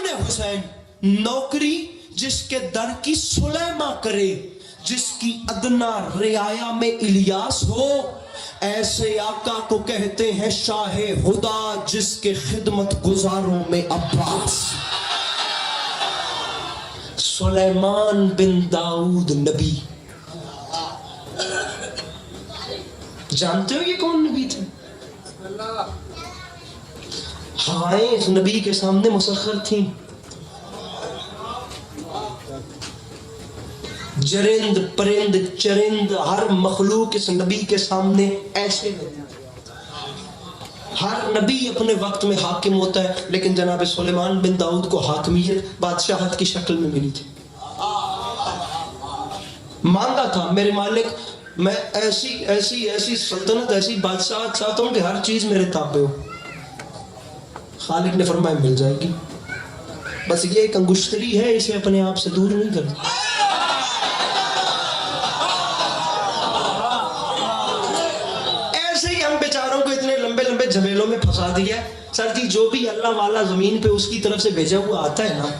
इब्ने हुसैन, नौकरी जिसके दर की सुलेमा करे, जिसकी अदना रियाया में इलियास हो, ऐसे आका को कहते हैं शाहे हुदा, जिसके खिदमत गुजारों में अब्बास। सुलेमान बिन दाऊद नबी, जानते हो ये कौन नबी थे? हवाएं इस नबी के सामने मुसख्खर थी, जरिंद परिंद चरिंद हर मखलूक इस नबी के सामने ऐसे है। हर नबी अपने वक्त में हाकिम होता है, लेकिन जनाब सुलेमान बिन दाऊद को हाकमियत बादशाहत की शक्ल में मिली थी। मांगा था, मेरे मालिक मैं ऐसी ऐसी ऐसी सल्तनत, ऐसी बादशाहत चाहता हूं कि हर चीज मेरे ताबे हो। खालिक ने फरमाया मिल जाएगी, बस ये एक अंगुश्तरी है, इसे अपने आप से दूर नहीं करना। ऐसे ही हम बेचारों को इतने लंबे लंबे झमेलों में फंसा दिया। सर जी, जो भी अल्लाह वाला जमीन पे उसकी तरफ से भेजा हुआ आता है ना,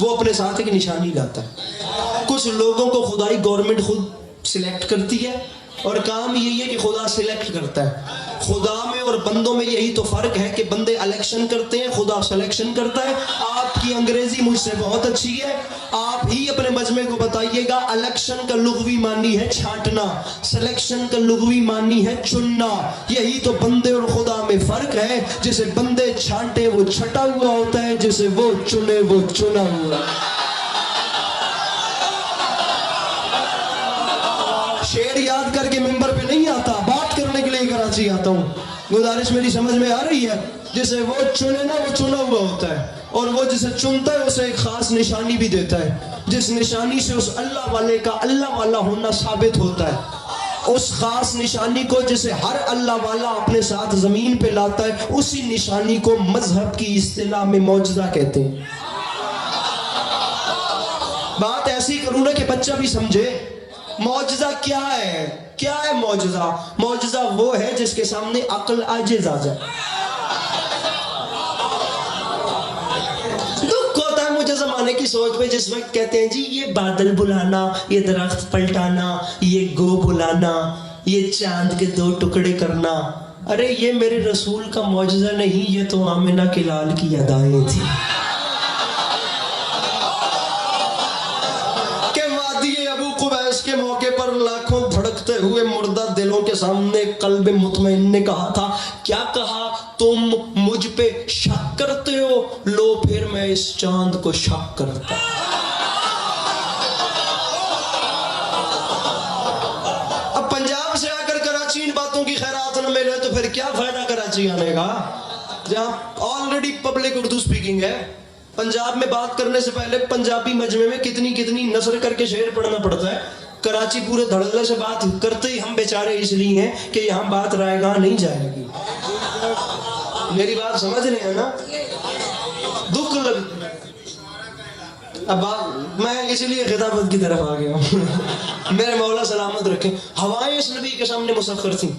वो अपने साथ एक निशानी लाता है। कुछ लोगों को खुदाई गवर्नमेंट खुद सिलेक्ट करती है, और काम यही है कि खुदा सिलेक्ट करता है। खुदा में और बंदों में यही तो फर्क है कि बंदे इलेक्शन करते हैं, खुदा सिलेक्शन करता है। आपकी अंग्रेजी मुझसे बहुत अच्छी है, आप ही अपने मजमे को बताइएगा। इलेक्शन का लुग़वी मानी है छांटना, सिलेक्शन का लुग़वी मानी है चुनना। यही तो बंदे और खुदा में फर्क है। जिसे बंदे छांटे वो छटा हुआ होता है, जिसे वो चुने वो चुना हुआ। शेर याद करके मिंबर पे नहीं आता, बात करने के लिए कराची आता हूँ। गुजारिश मेरी समझ में आ रही है? जिसे वो चुने ना वो चुना हुआ होता है, और वो जिसे चुनता है उसे एक खास निशानी भी देता है, जिस निशानी से उस अल्लाह वाले का अल्लाह वाला होना साबित होता है। उस खास निशानी को जिसे हर अल्लाह वाला अपने साथ जमीन पे लाता है, उसी निशानी को मजहब की इस्तिलाह में मौजज़ा कहते हैं। बात ऐसी करूँ ना कि बच्चा भी समझे। मौजज़ा क्या है? क्या है मौजज़ा? मौजज़ा वो है जिसके सामने अक्ल आजिज़ आ जाए। दुख होता है मुझे ज़माने की सोच पे, जिस वक्त कहते हैं जी ये बादल बुलाना, ये दरख्त पलटाना, ये गो बुलाना, ये चांद के दो टुकड़े करना। अरे ये मेरे रसूल का मौजज़ा नहीं, ये तो आमिना के लाल की अदाएं थी। के मौके पर लाखों धड़कते हुए मुर्दा दिलों के सामने कल्ब मुतमईन ने कहा था, क्या कहा? तुम मुझ पे शक करते हो, लो फिर मैं इस चांद को शक करता। अब पंजाब से आकर कराची इन बातों की खैरात न मिले तो फिर क्या फायदा कराची आने का, जहाँ ऑलरेडी पब्लिक उर्दू स्पीकिंग है। पंजाब में बात करने से पहले पंजाबी मजमे में कितनी कितनी नसर करके शेर पढ़ना पड़ता है। कराची पूरे धड़ल्ले से बात करते ही हम बेचारे इसलिए हैं कि यहाँ बात रायगाह नहीं जाएगी। मेरी बात समझ रहे हैं ना? दुख लग, अब मैं इसलिए खिताबत की तरफ आ गया हूँ। मेरे मौला सलामत रखे। हवाएं इस नबी के सामने मुसख्खर थी।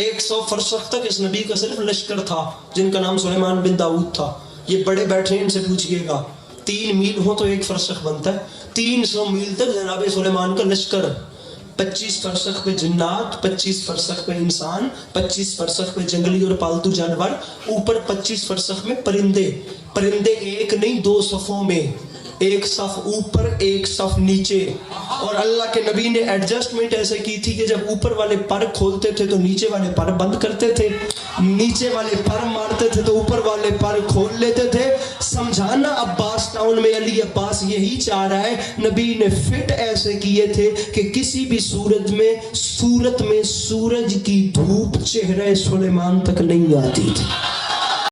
100 फरसख तक इस नबी का सिर्फ लश्कर था, जिनका नाम सुलेमान बिन दाऊद था। ये बड़े बैठे इनसे पूछिएगा, 3 मील हो तो 1 फरसख बनता है। 300 मील तक जनाब सुलेमान का लश्कर। 25 फरसख पे जिन्नात, 25 फरसख पे इंसान, 25 फरसख पे जंगली और पालतू जानवर, ऊपर 25 फरसख में परिंदे। परिंदे एक नहीं 2 सफ़ों में, एक सफ ऊपर एक सफ नीचे। और अल्लाह के नबी ने एडजस्टमेंट ऐसे की थी कि जब ऊपर वाले पर खोलते थे तो नीचे वाले पर बंद करते थे, नीचे वाले पर मारते थे तो ऊपर वाले पर खोल लेते थे। समझाना अब्बास टाउन में अली अब्बास यही चाह रहा है, नबी ने फिट ऐसे किए थे कि किसी भी सूरत में सूरज की धूप चेहरे सुलेमान तक नहीं आती थी।